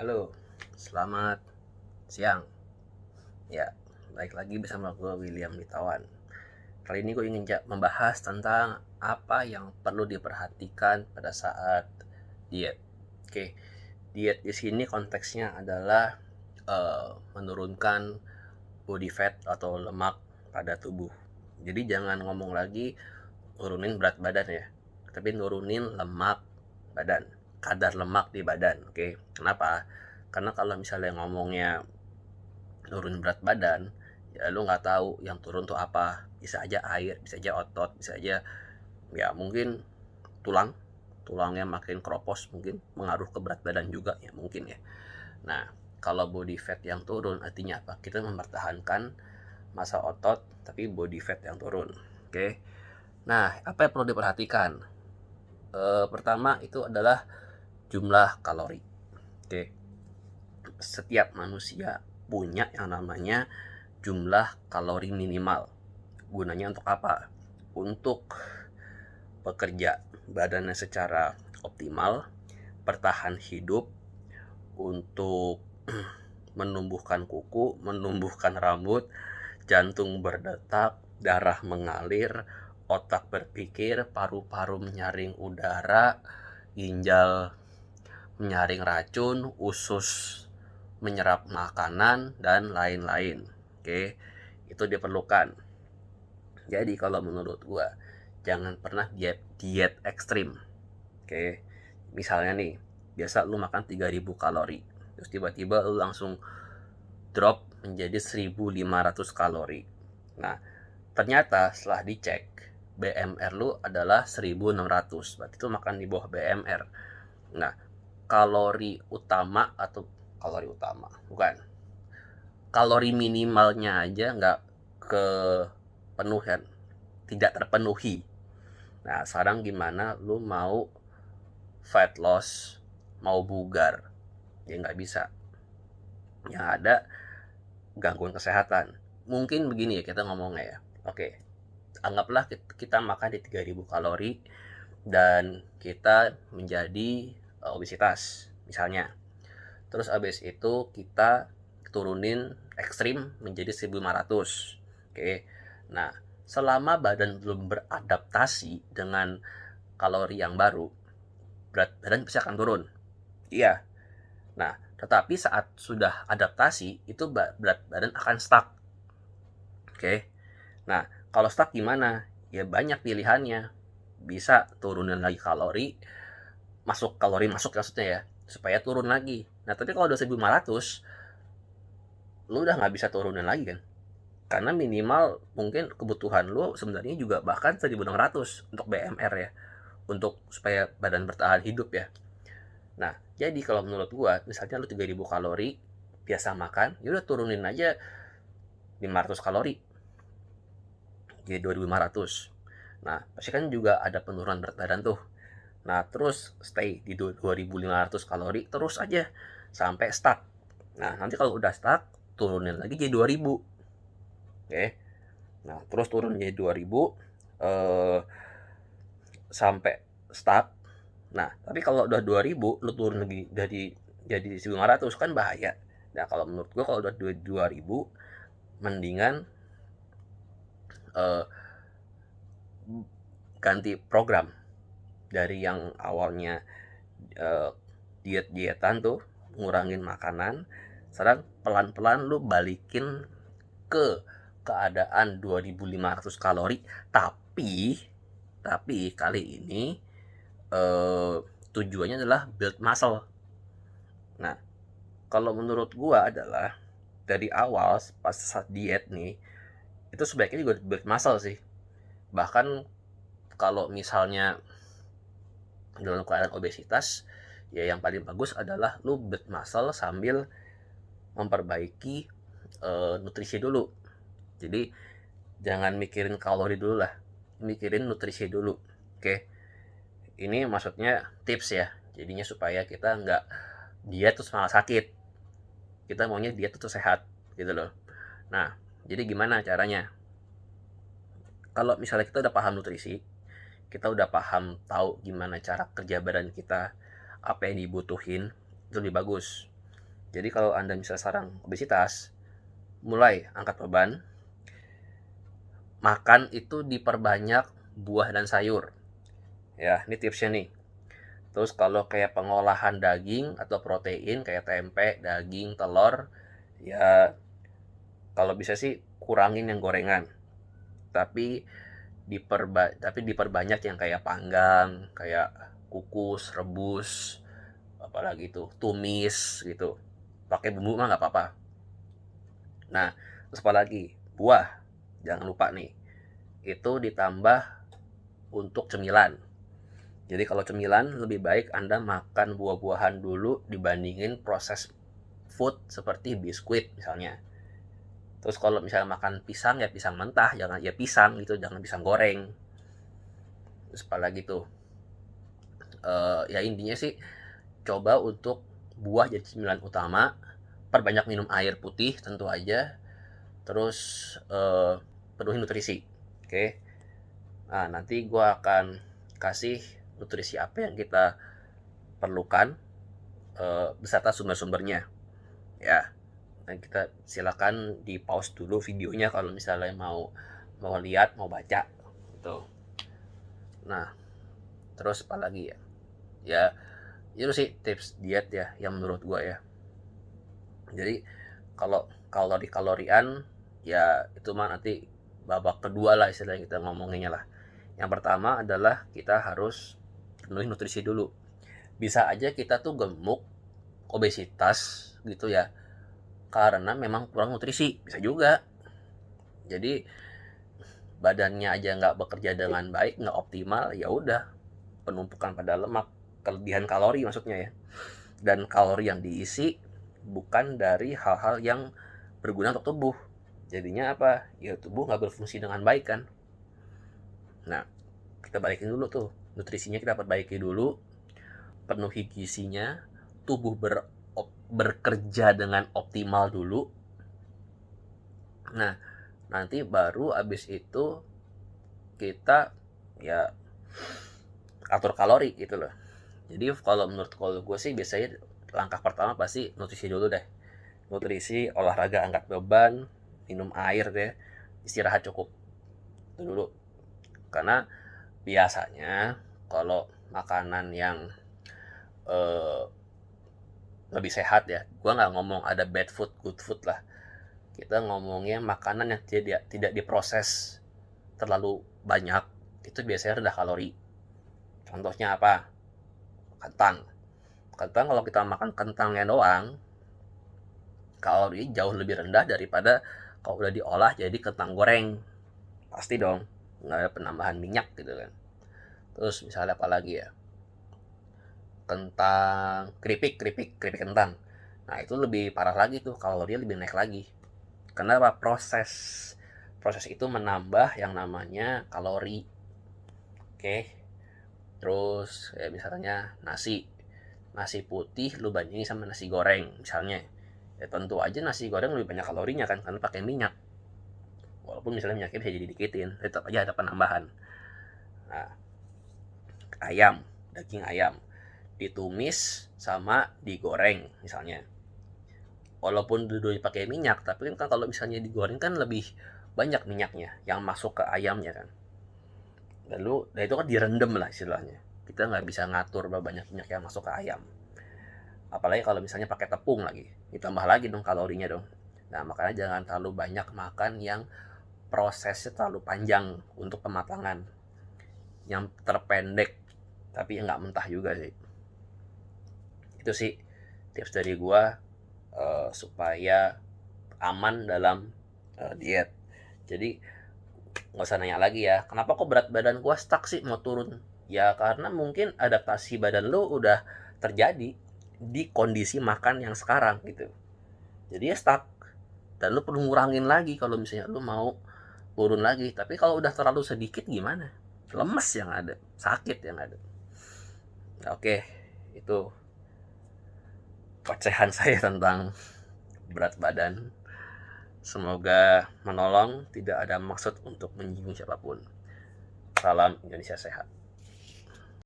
Halo, selamat siang. Ya, balik lagi bersama gue William Litawan. Kali ini gue ingin membahas tentang apa yang perlu diperhatikan pada saat diet. Oke, diet di sini konteksnya adalah menurunkan body fat atau lemak pada tubuh. Jadi jangan ngomong lagi nurunin berat badan ya, tapi nurunin lemak badan, kadar lemak di badan. Oke, kenapa? Karena kalau misalnya ngomongnya turun berat badan, ya lu nggak tahu yang turun tuh apa. Bisa aja air, bisa aja otot, bisa aja ya mungkin tulang, tulangnya makin keropos, mungkin mengaruh ke berat badan juga ya mungkin ya. Nah, kalau body fat yang turun artinya apa? Kita mempertahankan massa otot tapi body fat yang turun. Oke. Nah, apa yang perlu diperhatikan? Pertama itu adalah jumlah kalori. Oke. Setiap manusia punya yang namanya jumlah kalori minimal. Gunanya untuk apa? Untuk bekerja badannya secara optimal, bertahan hidup, untuk menumbuhkan kuku, menumbuhkan rambut, jantung berdetak, darah mengalir, otak berpikir, paru-paru menyaring udara, ginjal menyaring racun, usus menyerap makanan, dan lain-lain. Oke, itu diperlukan. Jadi kalau menurut gua, jangan pernah diet ekstrim. Oke, misalnya nih, biasa lu makan 3000 kalori, terus tiba-tiba lu langsung drop menjadi 1500 kalori. Nah, ternyata setelah dicek, BMR lu adalah 1600, berarti itu makan di bawah BMR. Nah, kalori utama, bukan, kalori minimalnya aja nggak kepenuhan, tidak terpenuhi. Nah, sekarang gimana lu mau fat loss, mau bugar? Ya nggak bisa. Yang ada gangguan kesehatan. Mungkin begini ya kita ngomongnya ya. Oke, anggaplah kita makan di 3000 kalori dan kita menjadi obesitas misalnya. Terus abis itu kita turunin ekstrim menjadi 1500. Oke. Nah, selama badan belum beradaptasi dengan kalori yang baru, berat badan pasti akan turun. Iya. Nah, tetapi saat sudah adaptasi, itu berat badan akan stuck. Oke. Nah, kalau stuck gimana? Ya banyak pilihannya. Bisa turunin lagi kalori, kalori masuk maksudnya ya, supaya turun lagi. Nah, tapi kalau udah 1500, lu udah nggak bisa turunin lagi kan? Karena minimal mungkin kebutuhan lu sebenarnya juga bahkan 1600 untuk BMR ya, untuk supaya badan bertahan hidup ya. Nah, jadi kalau menurut gua, misalnya lu 3000 kalori biasa makan, ya udah turunin aja 500 kalori jadi 2500. Nah, pasti kan juga ada penurunan berat badan tuh. Nah, terus stay di 2500 kalori terus aja sampai stuck. Nah, nanti kalau udah stuck, turunin lagi jadi 2000. Oke. Nah, terus turun jadi 2000 eh sampai stuck. Nah, tapi kalau udah 2000 lu turun lagi jadi 1500 kan bahaya. Nah, kalau menurut gua kalau udah 2000 mendingan eh ganti program dari yang awalnya diet-dietan tuh, ngurangin makanan, sekarang pelan-pelan lu balikin ke keadaan 2500 kalori, tapi kali ini tujuannya adalah build muscle. Nah, kalau menurut gua adalah dari awal pas saat diet nih, itu sebaiknya juga build muscle sih. Bahkan kalau misalnya dalam keadaan obesitas, ya yang paling bagus adalah lu build muscle sambil memperbaiki nutrisi dulu. Jadi jangan mikirin kalori dulu lah, mikirin nutrisi dulu. Oke, ini maksudnya tips ya, jadinya supaya kita nggak diet terus malah sakit. Kita maunya diet terus sehat gitu loh. Nah, jadi gimana caranya? Kalau misalnya kita udah paham nutrisi, kita udah paham tahu gimana cara kerja badan kita, apa yang dibutuhin, itu lebih bagus. Jadi kalau Anda misalnya sekarang obesitas, mulai angkat beban, makan itu diperbanyak buah dan sayur. Ya, ini tipsnya nih. Terus kalau kayak pengolahan daging atau protein kayak tempe, daging, telur, ya kalau bisa sih kurangin yang gorengan. Tapi diperbanyak yang kayak panggang, kayak kukus, rebus, apalagi itu tumis gitu. Pakai bumbu mah nggak apa-apa. Nah, terus apa lagi? Buah. Jangan lupa nih. Itu ditambah untuk cemilan. Jadi kalau cemilan lebih baik Anda makan buah-buahan dulu dibandingin proses food seperti biskuit misalnya. Terus kalau misalnya makan pisang ya pisang mentah, jangan ya pisang gitu, jangan pisang goreng. Terus apalagi tuh? Ya intinya sih coba untuk buah jadi cemilan utama, perbanyak minum air putih tentu aja, terus penuhi nutrisi. Oke. Nah, nanti gue akan kasih nutrisi apa yang kita perlukan beserta sumber-sumbernya. Ya, dan kita silakan di pause dulu videonya kalau misalnya mau lihat, mau baca gitu. Nah, terus apa lagi ya? Ya, itu sih tips diet ya yang menurut gue ya. Jadi kalau kalorian ya itu mah nanti babak kedua lah istilahnya kita ngomonginnya lah. Yang pertama adalah kita harus penuhi nutrisi dulu. Bisa aja kita tuh gemuk, obesitas gitu ya, karena memang kurang nutrisi, bisa juga. Jadi badannya aja nggak bekerja dengan baik, nggak optimal, ya udah penumpukan pada lemak, kelebihan kalori maksudnya ya. Dan kalori yang diisi bukan dari hal-hal yang berguna untuk tubuh. Jadinya apa? Ya tubuh nggak berfungsi dengan baik kan. Nah, kita balikin dulu tuh. Nutrisinya kita perbaiki dulu, penuhi gizinya, tubuh bekerja dengan optimal dulu. Nah, nanti baru abis itu kita ya atur kalori gitu loh. Jadi kalau gue sih biasanya langkah pertama pasti nutrisi dulu deh. Nutrisi, olahraga angkat beban, minum air deh, istirahat cukup. Itu dulu. Karena biasanya kalau makanan yang eh, lebih sehat ya, gue nggak ngomong ada bad food, good food lah. Kita ngomongnya makanan yang tidak diproses terlalu banyak, itu biasanya rendah kalori. Contohnya apa? Kentang. Kentang kalau kita makan kentangnya doang, kalori jauh lebih rendah daripada kalau udah diolah jadi kentang goreng. Pasti dong, nggak ada penambahan minyak gitu kan. Terus misalnya apa lagi ya? Kentang, keripik kentang. Nah itu lebih parah lagi tuh, kalorinya lebih naik lagi. Kenapa? Proses itu menambah yang namanya kalori. Oke. Terus kayak misalnya nasi putih lu bandingin sama nasi goreng misalnya, ya tentu aja nasi goreng lebih banyak kalorinya kan karena pakai minyak, walaupun misalnya minyaknya bisa jadi dikitin, tetap aja ada penambahan. Nah, daging ayam ditumis sama digoreng misalnya, walaupun dulu pakai minyak tapi kan kalau misalnya digoreng kan lebih banyak minyaknya yang masuk ke ayamnya kan. Dan itu kan direndam lah istilahnya, kita nggak bisa ngatur berapa banyak minyak yang masuk ke ayam. Apalagi kalau misalnya pakai tepung lagi, ditambah lagi dong kalorinya dong. Nah makanya jangan terlalu banyak makan yang prosesnya terlalu panjang untuk pematangan, yang terpendek tapi nggak mentah juga sih. Itu sih tips dari gua supaya aman dalam diet. Jadi nggak usah nanya lagi ya, kenapa kok berat badan gua stuck sih mau turun? Ya karena mungkin adaptasi badan lu udah terjadi di kondisi makan yang sekarang gitu. Jadi ya stuck. Dan lu perlu ngurangin lagi kalau misalnya lu mau turun lagi. Tapi kalau udah terlalu sedikit gimana? Lemes yang ada, sakit yang ada. Oke, itu ocehan saya tentang berat badan. Semoga menolong, tidak ada maksud untuk menyinggung siapapun. Salam Indonesia sehat.